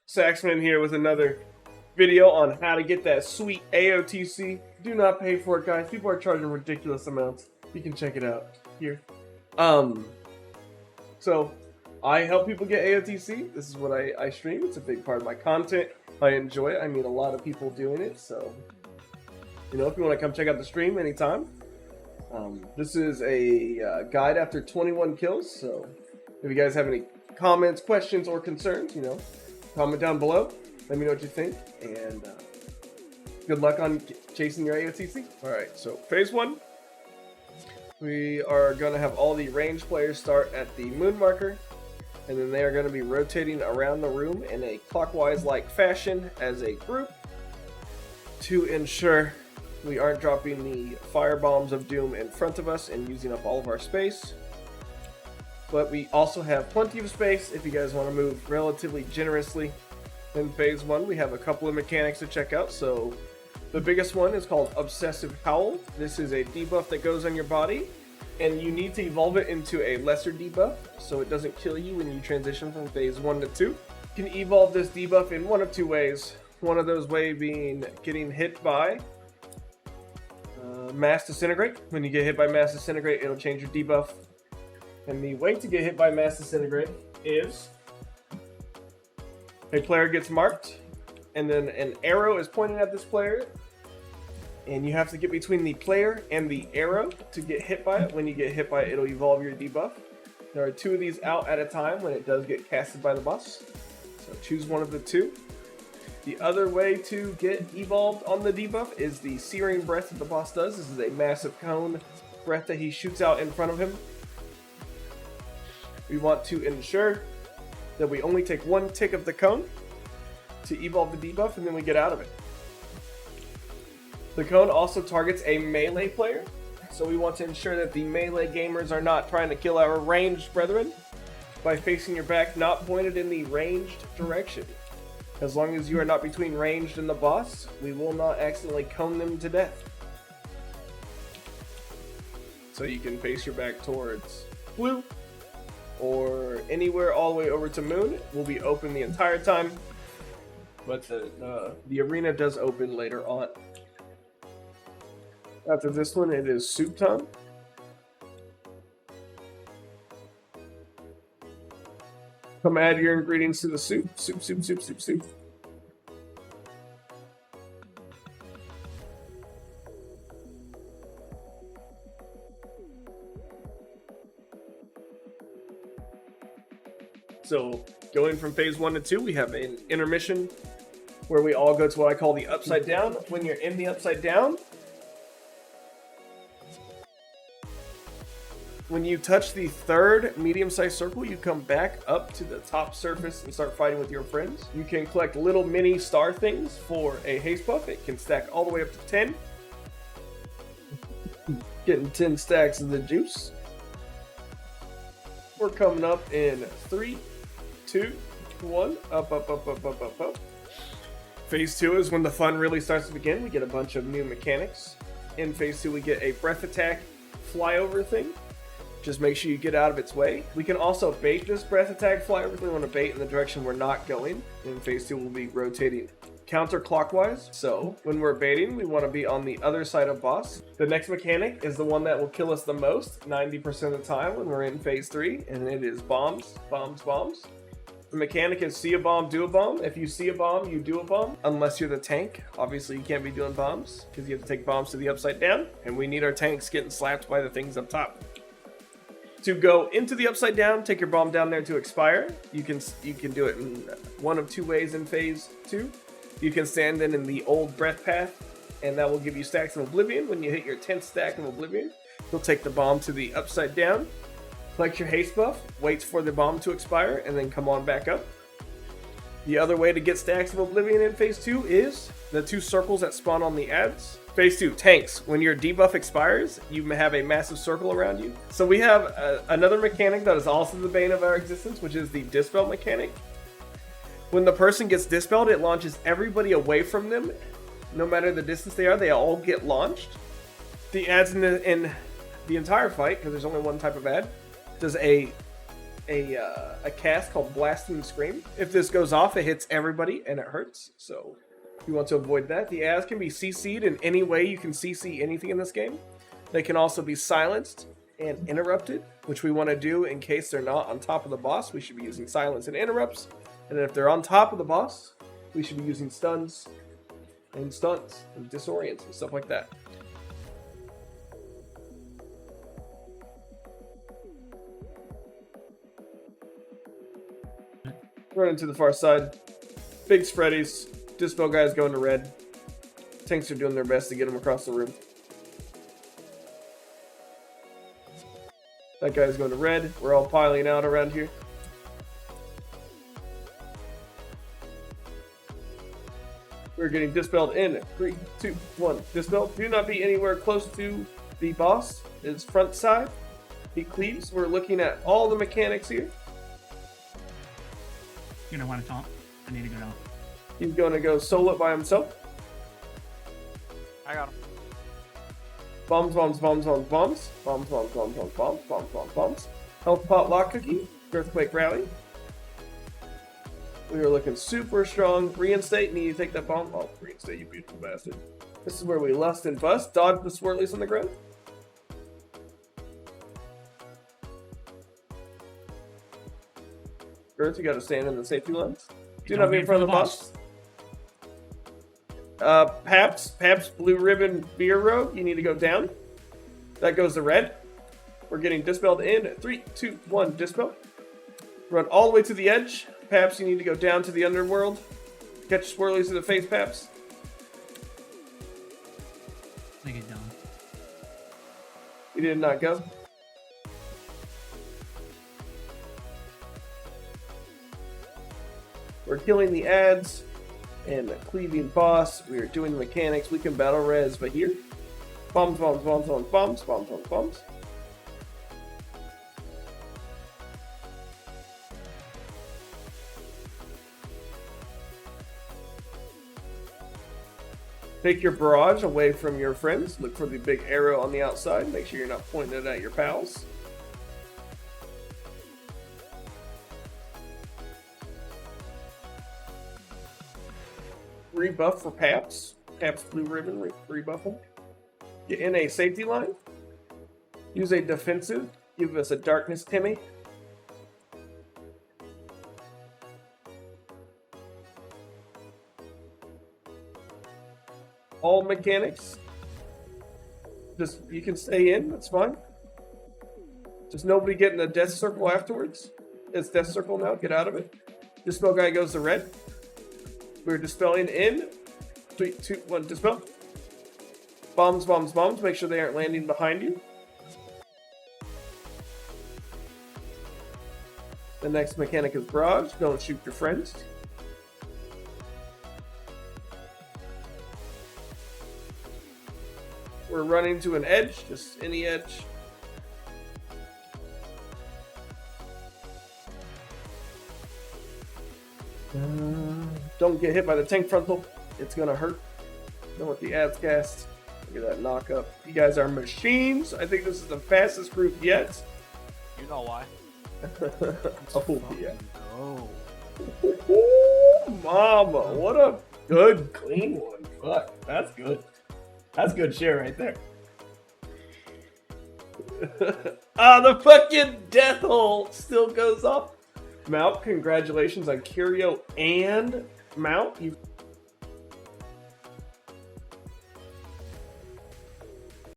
Saxaman here with another video on how to get that sweet AOTC. Do not pay for it, guys. People are charging ridiculous amounts. You can check it out here. So I help people get AOTC. This is what I stream. It's a big part of my content. I enjoy it. I meet a lot of people doing it. So, you know, if you want to come check out the stream anytime. This is a guide after 21 kills. So if you guys have any comments, questions, or concerns, you know, comment down below. Let me know what you think. And good luck on chasing your AOTC. Alright, so phase 1. We are going to have all the ranged players start at the moon marker. And then they are going to be rotating around the room in a clockwise-like fashion as a group to ensure we aren't dropping the fire bombs of doom in front of us and using up all of our space. But we also have plenty of space if you guys want to move relatively generously. In phase 1, we have a couple of mechanics to check out. So the biggest one is called Obsessive Howl. This is a debuff that goes on your body, and you need to evolve it into a lesser debuff so it doesn't kill you when you transition from phase 1 to 2. You can evolve this debuff in one of two ways. One of those ways being getting hit by Mass Disintegrate. When you get hit by Mass Disintegrate, it'll change your debuff. And the way to get hit by Mass Disintegrate is a player gets marked, and then an arrow is pointed at this player, and you have to get between the player and the arrow to get hit by it. When you get hit by it, it'll evolve your debuff. There are 2 of these out at a time when it does get casted by the boss, so choose one of the 2. The other way to get evolved on the debuff is the Searing Breath that the boss does. This is a massive cone breath that he shoots out in front of him. We want to ensure that we only take 1 tick of the cone to evolve the debuff, and then we get out of it. The cone also targets a melee player, so we want to ensure that the melee gamers are not trying to kill our ranged brethren by facing your back not pointed in the ranged direction. As long as you are not between ranged and the boss, we will not accidentally cone them to death. So you can face your back towards blue, or anywhere all the way over to moon. Will be open the entire time, but the arena does open later on. After this one, it is soup time. Come add your ingredients to the soup. Soup, soup, soup, soup, soup. So, going from phase 1 to 2, we have an intermission where we all go to what I call the upside down. When you're in the upside down, when you touch the 3rd medium-sized circle, you come back up to the top surface and start fighting with your friends. You can collect little mini star things for a haste buff. It can stack all the way up to 10. Getting 10 stacks of the juice. We're coming up in 3, 2, 1, up, up, up, up, up, up, up. Phase 2 is when the fun really starts to begin. We get a bunch of new mechanics. In phase 2, we get a breath attack flyover thing. Just make sure you get out of its way. We can also bait this breath attack flyover thing. We want to bait in the direction we're not going. In phase 2, we'll be rotating counterclockwise. So when we're baiting, we want to be on the other side of boss. The next mechanic is the one that will kill us the most 90% of the time when we're in phase 3, and it is bombs, bombs, bombs. The mechanic is see a bomb, do a bomb. If you see a bomb, you do a bomb, unless you're the tank. Obviously, you can't be doing bombs because you have to take bombs to the upside down, and we need our tanks getting slapped by the things up top. To go into the upside down, take your bomb down there to expire. You can do it in one of 2 ways in phase 2. You can stand in the old breath path, and that will give you stacks of oblivion. When you hit your 10th stack of oblivion, you'll take the bomb to the upside down, collect your haste buff, wait for the bomb to expire, and then come on back up. The other way to get stacks of oblivion in phase 2 is the 2 circles that spawn on the ads. Phase 2, tanks. When your debuff expires, you have a massive circle around you. So we have another mechanic that is also the bane of our existence, which is the dispel mechanic. When the person gets dispelled, it launches everybody away from them. No matter the distance they are, they all get launched. The ads in the entire fight, because there's only one type of ad, does a a cast called Blasting Scream. If this goes off, it hits everybody and it hurts. So you want to avoid that. The ads can be CC'd in any way you can CC anything in this game. They can also be silenced and interrupted, which we want to do in case they're not on top of the boss. We should be using silence and interrupts. And then if they're on top of the boss, we should be using stuns and disorients and stuff like that. Running to the far side. Big spreadies. Dispel guys going to red. Tanks are doing their best to get them across the room. That guy's going to red. We're all piling out around here. We're getting dispelled in 3, 2, 1. Dispel. Do not be anywhere close to the boss. His front side. He cleaves. We're looking at all the mechanics here. You're gonna want to taunt. I need to go down. He's going to go solo by himself. I got him. Bombs, bombs, bombs, bombs, bombs. Bombs, bombs, bombs, bombs, bombs, bombs, bombs, bombs. Health pot lock cookie. Earthquake rally. We are looking super strong. Reinstate. Need to take that bomb. Oh, reinstate, you beautiful bastard. This is where we lust and bust. Dodge the swirlies on the ground. Earth, you gotta stand in the safety lines. Do not be in front of the boss. Paps, blue ribbon, beer rogue. You need to go down. That goes to red. We're getting dispelled in 3, 2, 1. Dispel. Run all the way to the edge. Paps, you need to go down to the underworld. Catch swirlies in the face, Paps. I get down. You did not go. We're killing the ads and the cleaving boss. We are doing the mechanics. We can battle res, but here. Bombs, bombs, bombs, bombs, bombs, bombs, bombs, bombs. Take your barrage away from your friends. Look for the big arrow on the outside. Make sure you're not pointing it at your pals. Rebuff for Paps. Paps blue ribbon, rebuff them. Get in a safety line. Use a defensive. Give us a darkness Timmy. All mechanics. Just, you can stay in, that's fine. Just nobody get in a death circle afterwards. It's death circle now, get out of it. Dispel guy goes to red. We're dispelling in 3, 2, 1, dispel. Bombs, bombs, bombs. Make sure they aren't landing behind you. The next mechanic is barrage. Don't shoot your friends. We're running to an edge, just any edge. Don't get hit by the tank frontal. It's gonna hurt. Don't let the ads cast. Look at that knock up. You guys are machines. I think this is the fastest group yet. You know why. Oh, yeah. Oh. Ooh, mama, what a good, clean one. Fuck, that's good. That's good share right there. The fucking death hole still goes up. Mount, congratulations on Curio and Mount. You've